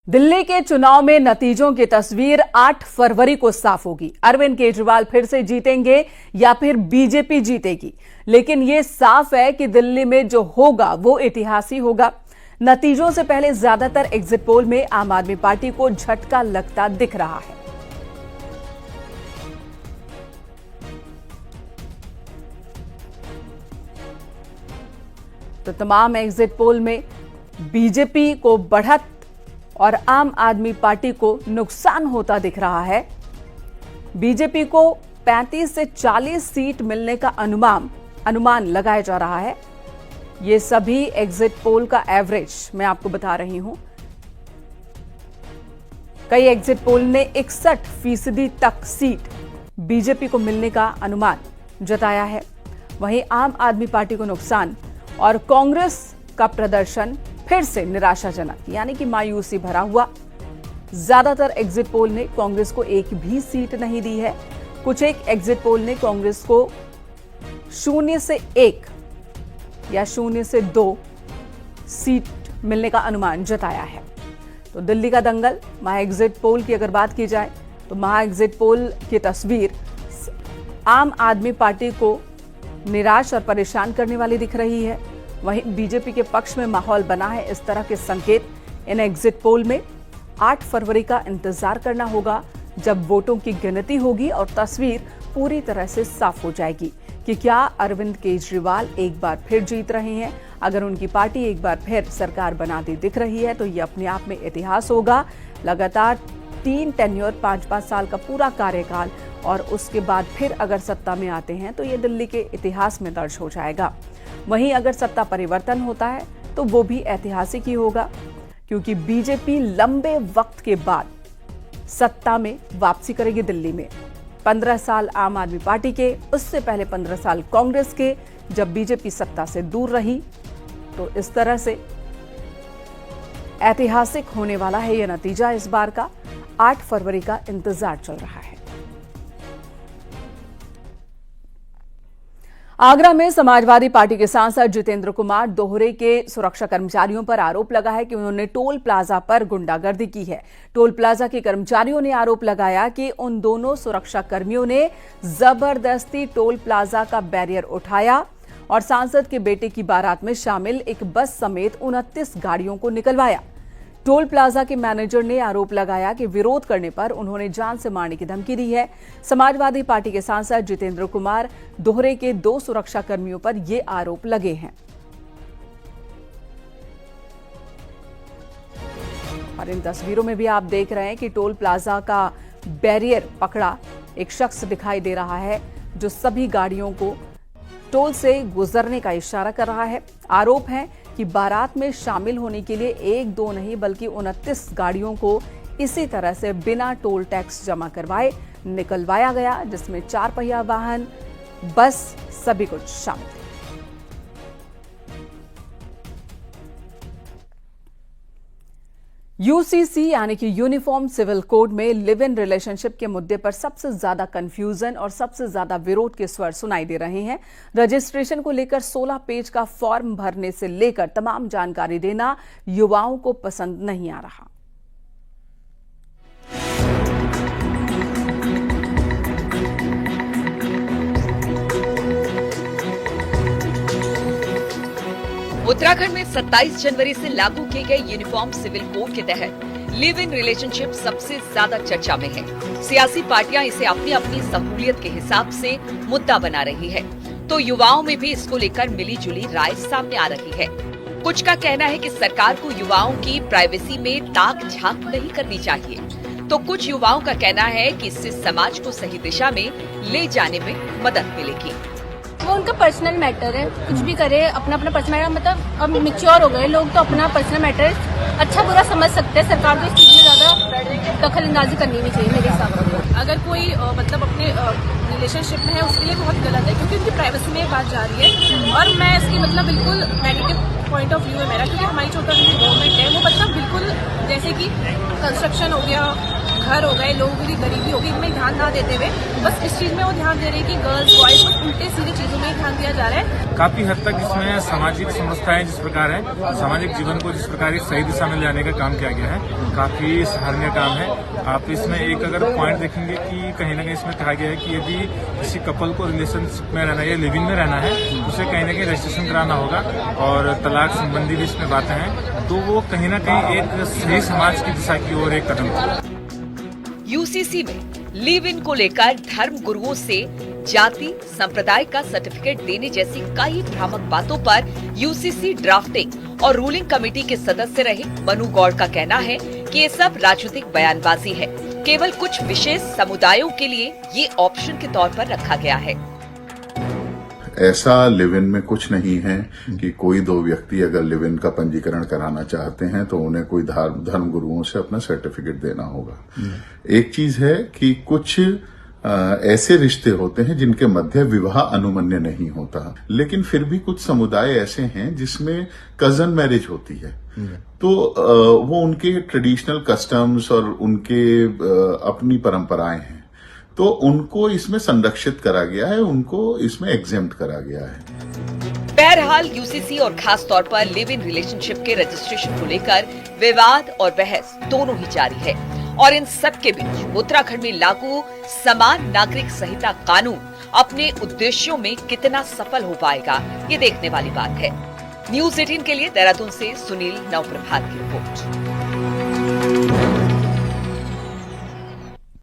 दिल्ली के चुनाव में नतीजों की तस्वीर 8 फरवरी को साफ होगी। अरविंद केजरीवाल फिर से जीतेंगे या फिर बीजेपी जीतेगी, लेकिन यह साफ है कि दिल्ली में जो होगा वो इतिहास ही होगा। नतीजों से पहले ज्यादातर एग्जिट पोल में आम आदमी पार्टी को झटका लगता दिख रहा है। तो तमाम एग्जिट पोल में बीजेपी को बढ़त और आम आदमी पार्टी को नुकसान होता दिख रहा है। बीजेपी को 35 से 40 सीट मिलने का अनुमान लगाया जा रहा है। ये सभी एग्जिट पोल का एवरेज मैं आपको बता रही हूं। कई एग्जिट पोल ने 61% तक सीट बीजेपी को मिलने का अनुमान जताया है। वहीं आम आदमी पार्टी को नुकसान और कांग्रेस का प्रदर्शन फिर से निराशाजनक, यानी कि मायूसी भरा हुआ। ज्यादातर एग्जिट पोल ने कांग्रेस को एक भी सीट नहीं दी है। कुछ एक एग्जिट पोल ने कांग्रेस को 0 से 1 या 0 से 2 सीट मिलने का अनुमान जताया है। तो दिल्ली का दंगल, महा एग्जिट पोल की अगर बात की जाए तो महा एग्जिट पोल की तस्वीर आम आदमी पार्टी को निराश और परेशान करने वाली दिख रही है। वहीं बीजेपी के पक्ष में माहौल बना है। इस तरह के संकेत इन एग्जिट पोल में 8 फरवरी का इंतजार करना होगा, जब वोटों की गिनती होगी और तस्वीर पूरी तरह से साफ हो जाएगी कि क्या अरविंद केजरीवाल एक बार फिर जीत रहे हैं। अगर उनकी पार्टी एक बार फिर सरकार बनाती दिख रही है तो ये अपने आप में इतिहास होगा। लगातार 3 टेन्योर 5-5 साल का पूरा कार्यकाल और उसके बाद फिर अगर सत्ता में आते हैं तो ये दिल्ली के इतिहास में दर्ज हो जाएगा। वहीं अगर सत्ता परिवर्तन होता है तो वो भी ऐतिहासिक ही होगा, क्योंकि बीजेपी लंबे वक्त के बाद सत्ता में वापसी करेगी दिल्ली में। 15 साल आम आदमी पार्टी के, उससे पहले 15 साल कांग्रेस के, जब बीजेपी सत्ता से दूर रही। तो इस तरह से ऐतिहासिक होने वाला है यह नतीजा। इस बार का 8 फरवरी का इंतजार चल रहा है। आगरा में समाजवादी पार्टी के सांसद जितेंद्र कुमार दोहरे के सुरक्षा कर्मचारियों पर आरोप लगा है कि उन्होंने टोल प्लाजा पर गुंडागर्दी की है। टोल प्लाजा के कर्मचारियों ने आरोप लगाया कि उन दोनों सुरक्षा कर्मियों ने जबरदस्ती टोल प्लाजा का बैरियर उठाया और सांसद के बेटे की बारात में शामिल एक बस समेत 29 गाड़ियों को निकलवाया। टोल प्लाजा के मैनेजर ने आरोप लगाया कि विरोध करने पर उन्होंने जान से मारने की धमकी दी है। समाजवादी पार्टी के सांसद जितेंद्र कुमार दोहरे के 2 सुरक्षा कर्मियों पर ये आरोप लगे हैं। और इन तस्वीरों में भी आप देख रहे हैं कि टोल प्लाजा का बैरियर पकड़ा एक शख्स दिखाई दे रहा है, जो सभी गाड़ियों को टोल से गुजरने का इशारा कर रहा है। आरोप है कि बारात में शामिल होने के लिए 1-2 नहीं बल्कि 29 गाड़ियों को इसी तरह से बिना टोल टैक्स जमा करवाए निकलवाया गया, जिसमें 4 पहिया वाहन, बस सभी कुछ शामिल थे। यूसीसी यानी कि यूनिफॉर्म सिविल कोड में लिव इन रिलेशनशिप के मुद्दे पर सबसे ज्यादा कंफ्यूजन और सबसे ज्यादा विरोध के स्वर सुनाई दे रहे हैं। रजिस्ट्रेशन को लेकर 16 पेज का फॉर्म भरने से लेकर तमाम जानकारी देना युवाओं को पसंद नहीं आ रहा। उत्तराखंड में 27 जनवरी से लागू किए गए यूनिफॉर्म सिविल कोड के तहत लिव इन रिलेशनशिप सबसे ज्यादा चर्चा में है। सियासी पार्टियां इसे अपनी अपनी सहूलियत के हिसाब से मुद्दा बना रही है, तो युवाओं में भी इसको लेकर मिली जुली राय सामने आ रही है। कुछ का कहना है कि सरकार को युवाओं की प्राइवेसी में ताक झांक नहीं करनी चाहिए, तो कुछ युवाओं का कहना है कि इससे समाज को सही दिशा में ले जाने में मदद मिलेगी। वो उनका पर्सनल मैटर है, कुछ भी करे अपना अपना पर्सनल मैटर। मतलब अब मैच्योर हो गए लोग तो अपना पर्सनल मैटर अच्छा बुरा समझ सकते हैं। सरकार को इस चीज में ज्यादा दखल अंदाजी करनी नहीं चाहिए मेरे हिसाब से। अगर कोई मतलब अपने रिलेशनशिप में है उसके लिए बहुत गलत है, क्योंकि उनकी प्राइवेसी में बात जा रही है। और मैं इसकी मतलब बिल्कुल नेगेटिव पॉइंट ऑफ व्यू है मेरा, क्योंकि हमारी जो गवर्नमेंट है वो मतलब बिल्कुल जैसे कि कंस्ट्रक्शन हो गया, घर हो गए, लोगों की गरीबी हो गई, इनमें ध्यान ना देते हुए बस इस चीज में वो ध्यान दे रहे हैं कि गर्ल्स बॉयज बस उल्टे सीधे चीजों में ही ध्यान दिया जा रहा है। काफी हद तक इसमें सामाजिक समस्याएं जिस प्रकार है, सामाजिक जीवन को जिस प्रकार एक सही दिशा में ले जाने का काम किया गया है, काफी सराहनीय काम है। आप इसमें एक अगर पॉइंट देखेंगे कि कहीं ना कहीं इसमें कहा गया है कि यदि किसी कपल को रिलेशनशिप में रहना है या लिविंग में रहना है, उसे कहीं ना कहीं रजिस्ट्रेशन कराना होगा और तलाक संबंधी भी इसमें बातें हैं, तो वो कहीं ना कहीं एक सही समाज की दिशा की ओर एक कदम है। यूसीसी में लिव इन को लेकर धर्म गुरुओं से जाति संप्रदाय का सर्टिफिकेट देने जैसी कई भ्रामक बातों पर यूसीसी ड्राफ्टिंग और रूलिंग कमेटी के सदस्य रहे मनु गौड़ का कहना है कि ये सब राजनीतिक बयानबाजी है, केवल कुछ विशेष समुदायों के लिए ये ऑप्शन के तौर पर रखा गया है। ऐसा लिव इन में कुछ नहीं है कि कोई दो व्यक्ति अगर लिव इन का पंजीकरण कराना चाहते हैं तो उन्हें कोई धर्म गुरुओं से अपना सर्टिफिकेट देना होगा। एक चीज है कि कुछ ऐसे रिश्ते होते हैं जिनके मध्य विवाह अनुमन्य नहीं होता, लेकिन फिर भी कुछ समुदाय ऐसे हैं जिसमें कजन मैरिज होती है, तो वो उनके ट्रेडिशनल कस्टम्स और उनके अपनी परंपराएं हैं, तो उनको इसमें संरक्षित करा गया है, उनको इसमें एग्जेम्प्ट करा गया है। बहरहाल यूसीसी और खास तौर पर लिव इन रिलेशनशिप के रजिस्ट्रेशन को लेकर विवाद और बहस दोनों ही जारी है और इन सब के बीच उत्तराखंड में लागू समान नागरिक संहिता कानून अपने उद्देश्यों में कितना सफल हो पाएगा, ये देखने वाली बात है। न्यूज़ 18 के लिए देहरादून से सुनील नवप्रभात की रिपोर्ट।